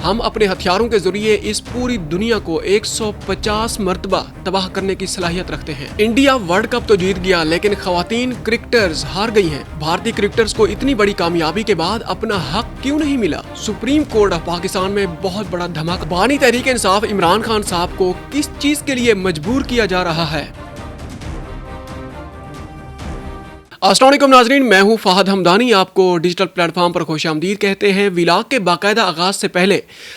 हम अपने हथियारों के जरिए इस पूरी दुनिया को 150 मर्तबा तबाह करने की सलाहियत रखते हैं। इंडिया वर्ल्ड कप तो जीत गया, लेकिन खवातीन क्रिकेटर्स हार गई हैं। भारतीय क्रिकेटर्स को इतनी बड़ी कामयाबी के बाद अपना हक क्यों नहीं मिला? सुप्रीम कोर्ट ऑफ पाकिस्तान में बहुत बड़ा धमाका। बानी तहरीक इंसाफ इमरान खान साहब को किस चीज के लिए मजबूर किया जा रहा है? अस्सलाम वालेकुम नाज़रीन, मैं हूं फ़हद हमदानी। आपको डिजिटल प्लेटफॉर्म पर खुशामदीद कहते हैं। व्लॉग के बाकायदा आगाज़ से पहले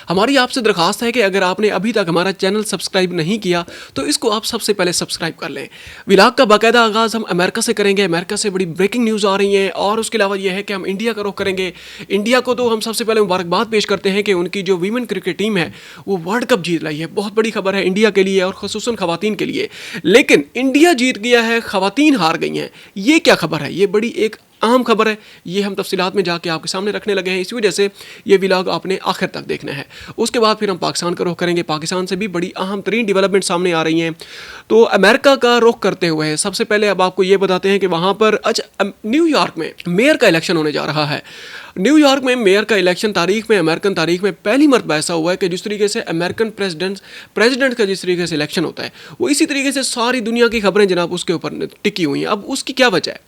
हमारी आपसे दरख्वास्त है कि अगर आपने अभी तक हमारा चैनल सब्सक्राइब नहीं किया तो इसको आप सबसे पहले सब्सक्राइब कर लें। व्लॉग का बाकायदा आगाज़ हम अमेरिका से करेंगे। अमेरिका से बड़ी ब्रेकिंग न्यूज़ आ रही है और उसके अलावा यह है कि हम इंडिया का रुख करेंगे। इंडिया को तो हम सबसे पहले मुबारकबाद पेश करते हैं कि उनकी जो वीमेन क्रिकेट टीम है वो वर्ल्ड कप जीत रही है। बहुत बड़ी खबर है इंडिया के लिए और ख़ुसूसन ख़वातीन के लिए। लेकिन इंडिया जीत गया है, ख़वातीन हार गई हैं। ये क्या खबर है? ये बड़ी एक अहम खबर है। ये हम तफसीलात में जाके आपके सामने रखने लगे हैं। इसी वजह से ये व्लॉग आपने आखिर तक देखना है। उसके बाद फिर हम पाकिस्तान का रुख करेंगे। पाकिस्तान से भी बड़ी अहम तरीन डेवलपमेंट सामने आ रही हैं। तो अमेरिका का रुख करते हुए सबसे पहले अब आपको ये बताते हैं कि वहाँ पर न्यूयॉर्क में मेयर का इलेक्शन होने जा रहा है। न्यूयॉर्क में मेयर का इलेक्शन तारीख में, अमेरिकन तारीख में पहली मरतबा ऐसा हुआ है कि जिस तरीके से अमेरिकन प्रेसिडेंट का जिस तरीके से इलेक्शन होता है वो इसी तरीके से सारी दुनिया की खबरें जनाब उसके ऊपर टिकी हुई हैं। अब उसकी क्या वजह है?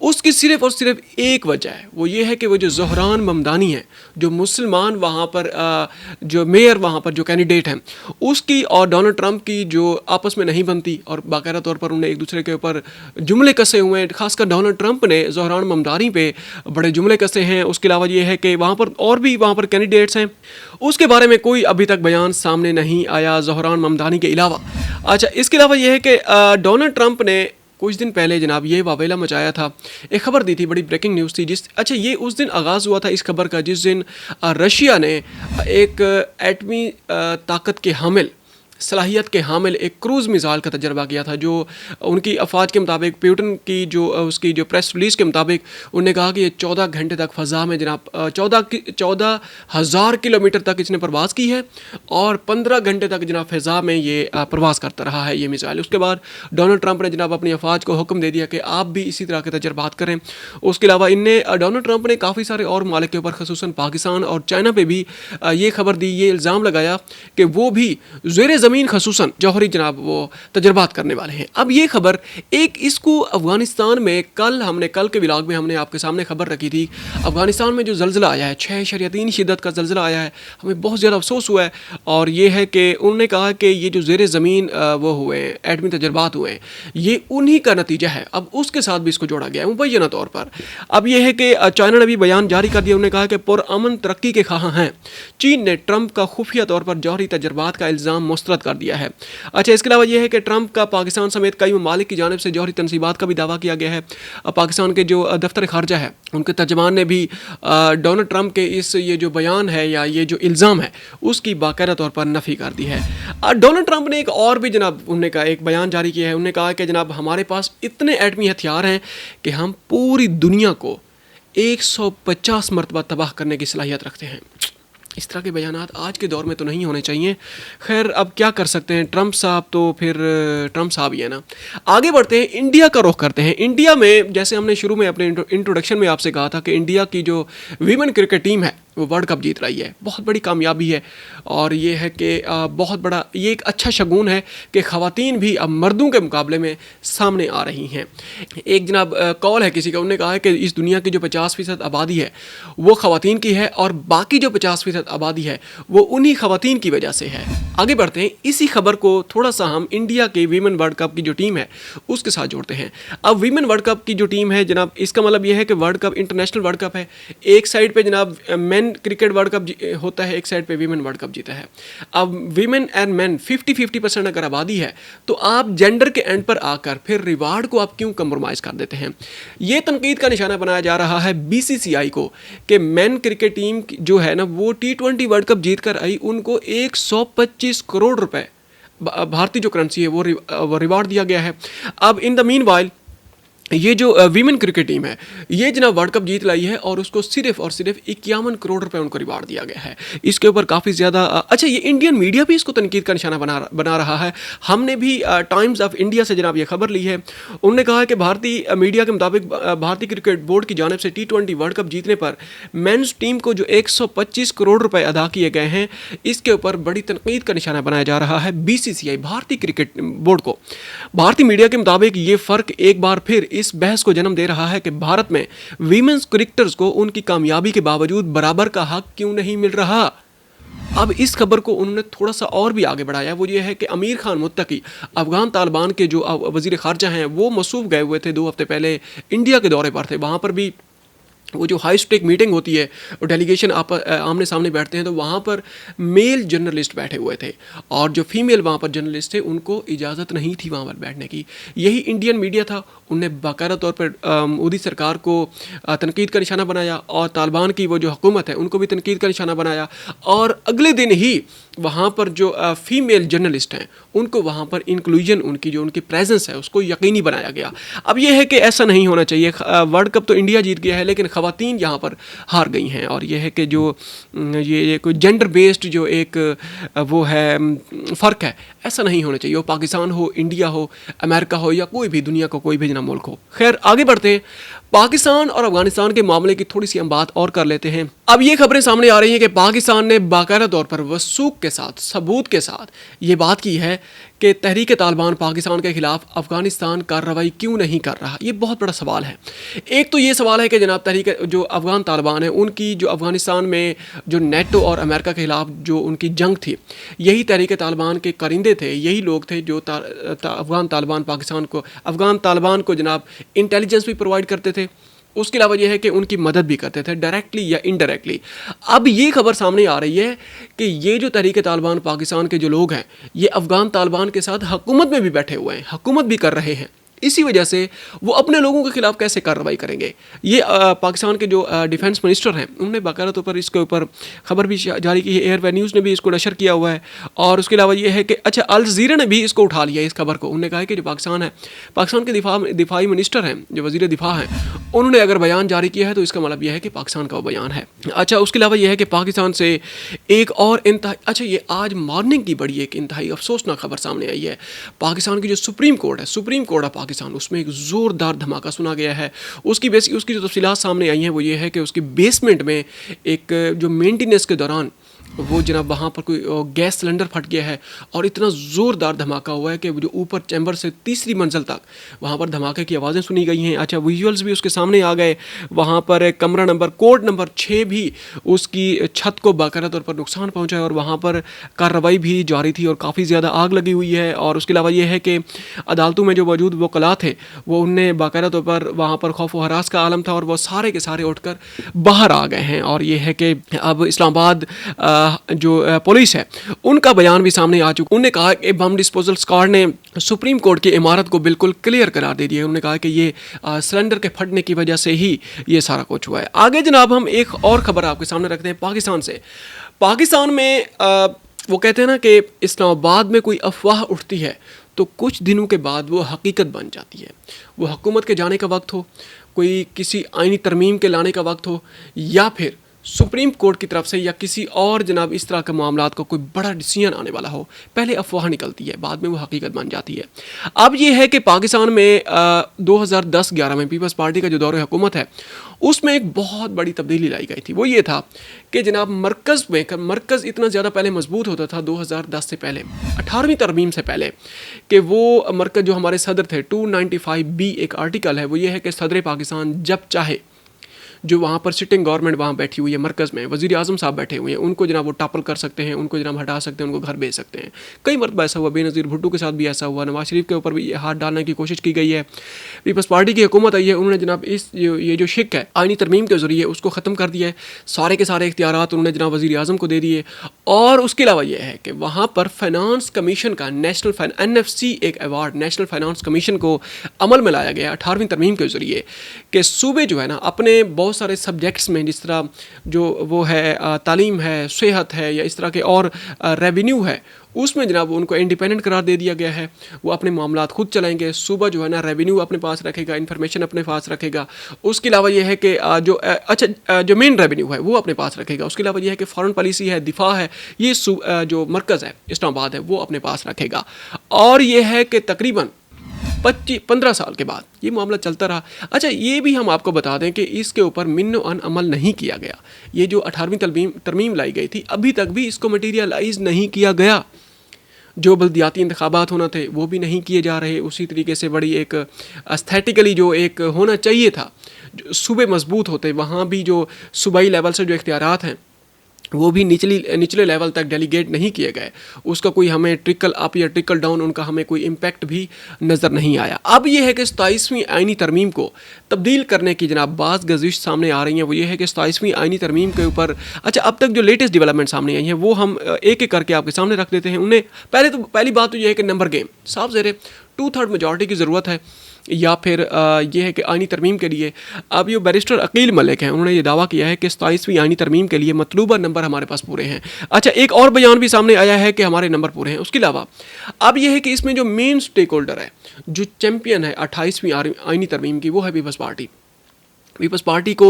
उसकी सिर्फ और सिर्फ एक वजह है, वो ये है कि वो जो ज़ोहरान ममदानी है, जो मुसलमान वहाँ पर जो मेयर वहाँ पर जो कैंडिडेट हैं, उसकी और डोनाल्ड ट्रंप की जो आपस में नहीं बनती और बाकायदा तौर पर उन्हें एक दूसरे के ऊपर जुमले कसे हुए हैं। खासकर डोनाल्ड ट्रंप ने ज़ोहरान ममदानी पे बड़े जुमले कसे हैं। उसके अलावा ये है कि वहाँ पर और भी वहाँ पर कैंडिडेट्स हैं, उसके बारे में कोई अभी तक बयान सामने नहीं आया ज़ोहरान ममदानी के अलावा। अच्छा, इसके अलावा ये है कि डोनाल्ड ट्रंप ने कुछ दिन पहले जनाब ये वावेला मचाया था, एक खबर दी थी, बड़ी ब्रेकिंग न्यूज़ थी ये उस दिन आगाज़ हुआ था इस खबर का जिस दिन रशिया ने एक एटमी ताकत के हामिल, सलाहियत के हामिल एक क्रूज़ मिसाइल का तजर्बा किया था। जो उनकी अफवाज के मुताबिक, प्यूटन की जो उसकी जो प्रेस रिलीज़ के मुताबिक उन्होंने कहा कि ये 14 घंटे तक फ़ज़ा में जनाब 14,000 किलोमीटर तक इसने प्रवास की है और 15 घंटे तक जनाब फ़ज़ा में ये प्रवास करता रहा है ये मिसाइल। उसके बाद डोनाल्ड ट्रंप ने जनाब अपनी अफवाज को हुक्म दे दिया कि आप भी इसी तरह के तजर्बात करें। उसके अलावा डोनाल्ड ट्रंप ने काफ़ी सारे और ममालिक के ऊपर ख़ुसूसन पाकिस्तान और चाइना पर भी ये खबर दी, ये इल्ज़ाम लगाया कि वो भी ज़ेर ज़मीन खसूसन जौहरी जनाब वो तजर्बात करने वाले हैं। अब ये खबर इसको अफ़गानिस्तान में कल के व्लॉग में हमने आपके सामने खबर रखी थी। अफ़गानिस्तान में जो ज़ल्ज़ला आया है, 6.3 शिद्दत का ज़ल्ज़ला आया है, हमें बहुत ज़्यादा अफसोस हुआ है। और ये है कि उन्होंने कहा कि ये जो ज़ेर ज़मीन वो हुए हैं, एटमी तजर्बात हुए हैं, ये उन्हीं का नतीजा है। अब उसके साथ भी इसको जोड़ा गया है मुबैना तौर पर। अब यह है कि चाइना ने भी बयान जारी कर दिया। उन्होंने कहा कि पुरअमन तरक्की के ख़्वाह हैं। चीन ने ट्रंप का खुफिया तौर पर जौहरी तजर्बात का इल्ज़ाम मुस्तरद कर दिया है। अच्छा, इसके अलावा यह है कि ट्रंप का पाकिस्तान समेत कई ममालिक की जानिब से जौहरी तनसीबात का भी दावा किया गया है। पाकिस्तान के जो दफ्तर खारजा है उनके तर्जमान ने भी डोनाल्ड ट्रंप के ये जो बयान है या ये जो इल्ज़ाम है उसकी बाकायदा तौर पर नफ़ी कर दी है। डोनाल्ड ट्रंप ने एक और भी जनाब उन्होंने कहा, एक बयान जारी किया है। उन्होंने कहा कि जनाब हमारे पास इतने एटमी हथियार हैं कि हम पूरी दुनिया को 150 मरतबा तबाह करने की सलाहियत रखते हैं। इस तरह के बयानात आज के दौर में तो नहीं होने चाहिए। खैर, अब क्या कर सकते हैं, ट्रंप साहब तो फिर ट्रंप साहब ही है ना। आगे बढ़ते हैं, इंडिया का रुख करते हैं। इंडिया में जैसे हमने शुरू में अपने इंट्रोडक्शन में आपसे कहा था कि इंडिया की जो वीमेन क्रिकेट टीम है वो वर्ल्ड कप जीत रही है, बहुत बड़ी कामयाबी है। और ये है कि बहुत बड़ा ये एक अच्छा शगुन है कि ख़वातीन भी अब मर्दों के मुकाबले में सामने आ रही हैं। एक जनाब कॉल है किसी का, उन्होंने कहा है कि इस दुनिया की जो 50% आबादी है वो ख़वातीन की है और बाकी जो 50% आबादी है वो उन्हीं ख़वातीन की वजह से है। आगे बढ़ते हैं, इसी खबर को थोड़ा सा हम इंडिया के वीमेन वर्ल्ड कप की जो टीम है उसके साथ जोड़ते हैं। अब वीमेन वर्ल्ड कप की जो टीम है जनाब, इसका मतलब ये है कि world cup international world cup है। एक साइड पे जनाब मेन क्रिकेट वर्ल्ड कप होता है, एक साइड पे वीमेन वर्ल्ड कप जीता है। अब वीमेन एंड मेन 50-50% अगर आबादी है तो आप जेंडर के एंड पर आकर फिर रिवार्ड को आप क्यों कंप्रोमाइज़ कर देते हैं? ये तनकीद का निशाना बनाया जा रहा है BCCI को कि मेन क्रिकेट टीम जो है ना वो T20 वर्ल्ड कप जीत कर आई, उनको 125 करोड़ रुपए भारतीय जो करेंसी है वो रिवार्ड दिया गया है। अब इन द मीन वाइल ये जो वीमेन क्रिकेट टीम है, ये जनाब वर्ल्ड कप जीत लाई है और उसको सिर्फ और सिर्फ 51 करोड़ रुपए उनको रिवार्ड दिया गया है। इसके ऊपर काफ़ी ज़्यादा अच्छा, ये इंडियन मीडिया भी इसको तनकीद का निशाना बना रहा है। हमने भी टाइम्स ऑफ इंडिया से जनाब ये खबर ली है। उन्होंने कहा है कि भारतीय मीडिया के मुताबिक भारतीय क्रिकेट बोर्ड की जानिब से T20 वर्ल्ड कप जीतने पर मेंस टीम को जो 125 करोड़ रुपए अदा किए गए हैं, इसके ऊपर बड़ी तनकीद का निशाना बनाया जा रहा है BCCI, भारतीय क्रिकेट बोर्ड को। भारतीय मीडिया के मुताबिक ये फ़र्क एक बार फिर इस बहस को जन्म दे रहा है कि भारत में वीमेंस क्रिकेटर्स को उनकी कामयाबी के बावजूद बराबर का हक क्यों नहीं मिल रहा। अब इस खबर को उन्होंने थोड़ा सा और भी आगे बढ़ाया, वो ये है कि अमीर खान मुत्तकी अफगान तालिबान के जो वजीर खारजा हैं, वो मसूफ गए हुए थे 2 हफ्ते पहले, इंडिया के दौरे पर थे। वहाँ पर भी वो जो हाई स्टेक मीटिंग होती है, वो डेलीगेशन आमने सामने बैठते हैं, तो वहाँ पर मेल जर्नलिस्ट बैठे हुए थे और जो फीमेल वहाँ पर जर्नलिस्ट थे उनको इजाज़त नहीं थी वहाँ पर बैठने की। यही इंडियन मीडिया था, उनने बाकायदा तौर पर मोदी सरकार को तनकीद का निशाना बनाया और तालिबान की वो जो हुकूमत है उनको भी तनकीद का निशाना बनाया। और अगले दिन ही वहाँ पर जो फीमेल जर्नलिस्ट हैं उनको वहाँ पर इंक्लूजन, उनकी जो उनकी प्रेजेंस है उसको यकीनी बनाया गया। अब ये है कि ऐसा नहीं होना चाहिए। वर्ल्ड कप तो इंडिया जीत गया है, लेकिन ख़वातीन यहाँ पर हार गई हैं। और ये है कि जो ये कोई जेंडर बेस्ड जो एक वो है फ़र्क है, ऐसा नहीं होना चाहिए। वो पाकिस्तान हो, इंडिया हो, अमेरिका हो या कोई भी दुनिया का कोई भी जना मुल्क हो। खैर आगे बढ़ते हैं, पाकिस्तान और अफगानिस्तान के मामले की थोड़ी सी हम बात और कर लेते हैं। अब ये खबरें सामने आ रही हैं कि पाकिस्तान ने बाकायदा तौर पर वसूख के साथ, सबूत के साथ ये बात की है कि तहरीक तालिबान पाकिस्तान के खिलाफ अफगानिस्तान कार्रवाई क्यों नहीं कर रहा। ये बहुत बड़ा सवाल है। एक तो ये सवाल है कि जनाब तहरीक जो अफगान तालिबान है, उनकी जो अफगानिस्तान में जो नेटो और अमेरिका के खिलाफ जो उनकी जंग थी, यही तहरीक तालिबान के कारिंदे थे, यही लोग थे जो अफगान तालिबान को जनाब इंटेलिजेंस भी प्रोवाइड करते थे। उसके अलावा यह है कि उनकी मदद भी करते थे, डायरेक्टली या इनडायरेक्टली। अब ये खबर सामने आ रही है कि ये जो तहरीक तालिबान पाकिस्तान के जो लोग हैं, ये अफगान तालिबान के साथ हुकूमत में भी बैठे हुए हैं, हुकूमत भी कर रहे हैं। इसी वजह से वो अपने लोगों के खिलाफ कैसे कार्रवाई करेंगे। ये पाकिस्तान के जो डिफेंस मिनिस्टर हैं, उन्होंने बाकायदा तौर पर इसके ऊपर खबर भी जारी की है। एयरवेयर न्यूज़ ने भी इसको नशर किया हुआ है। और उसके अलावा ये है कि अच्छा, अल जज़ीरा ने भी इसको उठा लिया इस खबर को। उन्होंने कहा है कि जो पाकिस्तान है, पाकिस्तान के दिफाई मिनिस्टर हैं, जो वज़ीर दिफा हैं, उन्होंने अगर बयान जारी किया है तो इसका मतलब यह है कि पाकिस्तान का वो बयान है। अच्छा, उसके अलावा यह है कि पाकिस्तान से एक और अच्छा, ये आज मॉर्निंग की बड़ी एक इंतहाई अफसोसनाक खबर सामने आई है। पाकिस्तान की जो सुप्रीम कोर्ट है, सुप्रीम कोर्ट ऑफ पाकिस्तान, उसमें एक ज़ोरदार धमाका सुना गया है। उसकी जो तफसीलात सामने आई हैं वो ये है कि उसकी बेसमेंट में एक जो मेंटेनेंस के दौरान वो जनाब वहाँ पर कोई गैस सिलेंडर फट गया है और इतना ज़ोरदार धमाका हुआ है कि जो ऊपर चैम्बर से तीसरी मंजिल तक वहाँ पर धमाके की आवाज़ें सुनी गई हैं। अच्छा, विजुअल्स भी उसके सामने आ गए। वहाँ पर कमरा कोड नंबर 6 भी उसकी छत को बाकायदा तौर पर नुकसान पहुँचा है और वहाँ पर कार्रवाई भी जारी थी और काफ़ी ज़्यादा आग लगी हुई है। और उसके अलावा ये है कि अदालतों में जो मौजूद वकला थे, वो उनने बाकायदा तौर पर वहाँ पर खौफ व हरास का आलम था और वो सारे के सारे उठकर बाहर आ गए हैं। और ये है कि अब इस्लामाबाद जो पुलिस है, उनका बयान भी सामने आ चुका। उन्होंने कहा कि बम डिस्पोजल स्क्वाड ने सुप्रीम कोर्ट की इमारत को बिल्कुल क्लियर करार दे दिया। उन्होंने कहा कि ये सिलेंडर के फटने की वजह से ही ये सारा कुछ हुआ है। आगे जनाब हम एक और ख़बर आपके सामने रखते हैं पाकिस्तान से। पाकिस्तान में वो कहते हैं ना कि इस्लामाबाद में कोई अफवाह उठती है तो कुछ दिनों के बाद वो हकीकत बन जाती है। वो हुकूमत के जाने का वक्त हो, कोई किसी आईनी तरमीम के लाने का वक्त हो, या फिर सुप्रीम कोर्ट की तरफ से या किसी और जनाब इस तरह के मामलात का कोई बड़ा डिसीजन आने वाला हो, पहले अफवाह निकलती है, बाद में वो हकीकत बन जाती है। अब ये है कि पाकिस्तान में 2010-11 में पीपल्स पार्टी का जो दौर हुकूमत है, उसमें एक बहुत बड़ी तब्दीली लाई गई थी। वो ये था कि जनाब मरकज़ इतना ज़्यादा पहले मजबूत होता था 2010 से पहले, 18वीं तरमीम से पहले, कि वो मरकज़ जो हमारे सदर थे, 295B एक आर्टिकल है, वो ये है कि सदर पाकिस्तान जब चाहे, जो वहाँ पर सिटिंग गवर्नमेंट वहाँ बैठी हुई है मरकज़ में, वज़ीर आज़म साहब बैठे हुए हैं, उनको जनाब वो टॉपल कर सकते हैं, उनको जनाब हटा सकते हैं, उनको घर भेज सकते हैं। कई मरतबा ऐसा हुआ, बेनज़ीर भुट्टो के साथ भी ऐसा हुआ, नवाज शरीफ के ऊपर भी हाथ डालने की कोशिश की गई है। पीपल्स पार्टी की हुकूमत आई है, उन्होंने जनाब ये जो शिक है आईनी तरमीम के ज़रिए उसको ख़त्म कर दिया है। सारे के सारे इख्तियारात उन्होंने जनाब वज़ीर आज़म को दे दिए। और उसके अलावा यह है कि वहाँ पर फाइनेंस कमीशन का NFC एक अवार्ड नेशनल फाइनेंस कमीशन को अमल में लाया गया 18वीं तरमीम के ज़रिए, कि सूबे जो है ना अपने बहुत बहुत सारे सब्जेक्ट्स में, जिस तरह जो वो है तालीम है, सेहत है, या इस तरह के और रेवेन्यू है, उसमें जनाब उनको इंडिपेंडेंट करार दे दिया गया है। वो अपने मामलात खुद चलाएंगे। सुबह जो है ना रेवेन्यू अपने पास रखेगा, इन्फॉर्मेशन अपने पास रखेगा। उसके अलावा ये है कि जो मेन रेवेन्यू है वो अपने पास रखेगा। उसके अलावा ये है कि फॉरेन पॉलिसी है, दिफा है, ये जो मरकज़ है इस्लामाबाद है वो अपने पास रखेगा। और ये है कि तकरीबन 15 साल के बाद ये मामला चलता रहा। अच्छा, ये भी हम आपको बता दें कि इसके ऊपर मिन्नो अन अमल नहीं किया गया। ये जो 18वीं तरमीम लाई गई थी, अभी तक भी इसको मटीरियलाइज नहीं किया गया। जो बल्दियाती इंतखाबात होना थे वो भी नहीं किए जा रहे। उसी तरीके से बड़ी एक एस्थेटिकली जो एक होना चाहिए था, सूबे मजबूत होते, वहाँ भी जो सूबाई लेवल से जो इख्तियारात हैं वो भी निचले लेवल तक डेलीगेट नहीं किए गए। उसका कोई हमें ट्रिकल अप या ट्रिकल डाउन, उनका हमें कोई इम्पैक्ट भी नज़र नहीं आया। अब यह है कि 27वीं आइनी तरमीम को तब्दील करने की जनाब बाज़ गजिश सामने आ रही हैं। वो ये है कि 27वीं आइनी तरमीम के ऊपर अब तक जो लेटेस्ट डेवलपमेंट सामने आई हैं वो हम एक एक करके आपके सामने रख देते हैं। उन्हें पहली बात तो यह है कि नंबर गेम साफ ज़ेरे 2/3 मेजॉरिटी की ज़रूरत है, या फिर ये है कि आइनी तरमीम के लिए अब ये बैरिस्टर अकील मलिक हैं, उन्होंने ये दावा किया है कि 27वीं आइनी तरमीम के लिए मतलूबा नंबर हमारे पास पूरे हैं। अच्छा, एक और बयान भी सामने आया है कि हमारे नंबर पूरे हैं। उसके अलावा अब ये है कि इसमें जो मेन स्टेक होल्डर है, जो चैम्पियन है 28वीं आइनी तरमीम की, वो है पीपल्स पार्टी। पीपल्स पार्टी को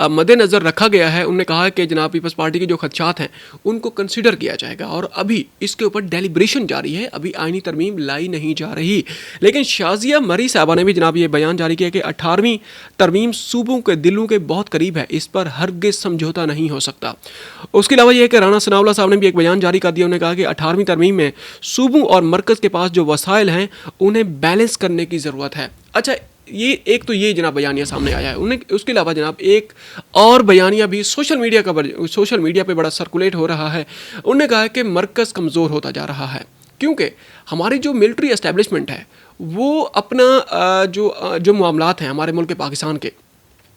मद्देनज़र रखा गया है। उन्होंने कहा कि जनाब पीपल्स पार्टी के जो खदशात हैं उनको कंसिडर किया जाएगा, और अभी इसके ऊपर डेलिब्रेशन जारी है, अभी आइनी तरमीम लाई नहीं जा रही। लेकिन शाजिया मरी साहबा ने भी जनाब ये बयान जारी किया कि 18वीं तरमीम सूबों के दिलों के बहुत करीब है, इस पर हरगिज़ समझौता नहीं हो सकता। उसके अलावा यह है कि राना सनाउल्लाह साहब ने भी एक बयान जारी कर दिया। उन्होंने कहा कि 18वीं तरमीम में सूबों और मरकज़ के पास जो वसाइल हैं उन्हें बैलेंस करने की ज़रूरत है। अच्छा, ये एक तो ये जनाब बयानिया सामने आया है। उन्हें उसके अलावा जनाब एक और बयानिया भी सोशल मीडिया पे बड़ा सर्कुलेट हो रहा है। उन्होंने कहा है कि मरकज़ कमज़ोर होता जा रहा है, क्योंकि हमारी जो मिलिट्री एस्टेब्लिशमेंट है वो अपना जो मामलात हैं हमारे मुल्क पाकिस्तान के,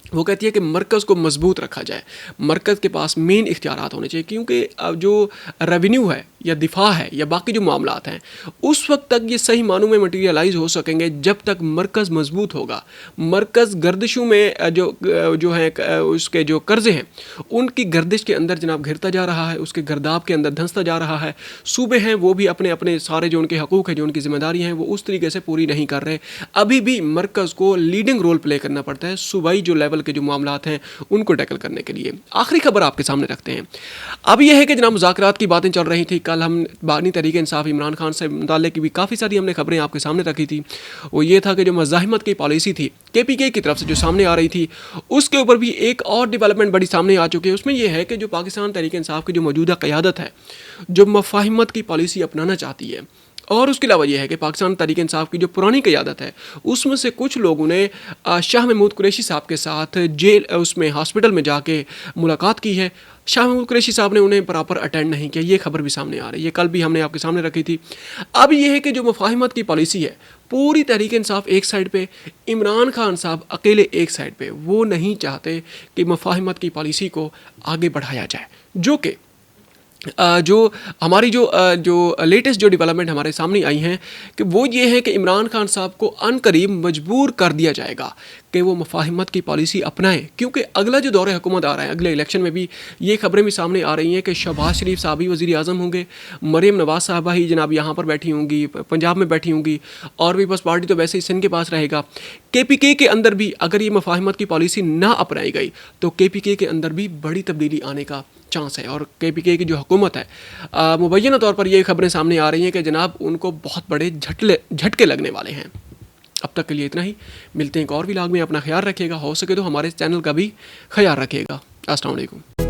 वो कहती है कि मरकज़ को मजबूत रखा जाए, मरकज़ के पास मेन इख्तियारात होने चाहिए, क्योंकि जो रेवेन्यू है या दिफा है या बाकी जो मामलात हैं उस वक्त तक ये सही मानों में मटीरियलाइज हो सकेंगे जब तक मरकज़ मजबूत होगा। मरकज़ गर्दिशों में जो है उसके जो कर्ज़े हैं उनकी गर्दिश के अंदर जनाब घिरता जा रहा है, उसके गर्दाब के अंदर धंसता जा रहा है। सूबे हैं वो भी अपने अपने सारे जो उनके हकूक़ हैं, जो उनकी ज़िम्मेदारी हैं, वो उस तरीके से पूरी नहीं कर रहे। अभी भी मरकज़ को लीडिंग रोल प्ले करना पड़ता है सूबाई जो लेवल के जो मामलात हैं उनको टैकल करने के लिए। आखिरी खबर आपके सामने रखते हैं। अब यह है कि जनाब मुज़ाकरात की बातें चल रही थी। कल हम बानी तहरीक इंसाफ इमरान खान से मुताल्लिक़ भी काफ़ी सारी हमने खबरें आपके सामने रखी थी। वो ये था कि जो मज़ाहिमत की पॉलिसी थी KPK की तरफ से जो सामने आ रही थी, उसके ऊपर भी एक और डेवलपमेंट बड़ी सामने आ चुकी है। उसमें यह है कि जो पाकिस्तान तहरीक इंसाफ की जो मौजूदा क़यादत है, जो मफाहिमत की पॉलिसी अपनाना चाहती है, और उसके अलावा यह है कि पाकिस्तान तहरीक इंसाफ की जो पुरानी क़यादत है उसमें से कुछ लोगों ने शाह महमूद कुरैशी साहब के साथ जेल उसमें हॉस्पिटल में जाके मुलाकात की है। शाह महमूद कुरैशी साहब ने उन्हें प्रॉपर अटेंड नहीं किया। ये खबर भी सामने आ रही है, कल भी हमने आपके सामने रखी थी। अब यह है कि जो मुफाहिमत की पॉलिसी है, पूरी तहरीक इंसाफ एक साइड पे, इमरान खान साहब अकेले एक साइड पे, वो नहीं चाहते कि मुफाहिमत की पॉलिसी को आगे बढ़ाया जाए। जो कि जो हमारी जो लेटेस्ट जो डेवलपमेंट हमारे सामने आई हैं कि वो ये है कि इमरान खान साहब को अनकरीब मजबूर कर दिया जाएगा कि वो मुफाहिमत की पॉलिसी अपनाएं, क्योंकि अगला जो दौरे हुकूमत आ रहा है, अगले इलेक्शन में भी ये खबरें भी सामने आ रही हैं कि शहबाज शरीफ साहब ही वज़ीर आज़म होंगे, मरीम नवाज़ साहबा ही जनाब यहाँ पर बैठी होंगी, पंजाब में बैठी होंगी, और पीपल्स पार्टी तो वैसे ही सिंध के पास रहेगा। KPK के अंदर भी अगर ये मुफाहिमत की पॉलिसी ना अपनाई गई तो KPK के अंदर भी बड़ी तब्दीली आने का चांस है। और KPK की जो हुकूमत है मुबैना तौर पर ये खबरें सामने आ रही हैं कि जनाब उनको बहुत बड़े झटके लगने वाले हैं। अब तक के लिए इतना ही, मिलते हैं एक और व्लॉग में। अपना ख्याल रखिएगा, हो सके तो हमारे चैनल का भी ख्याल रखिएगा। अस्सलाम वालेकुम।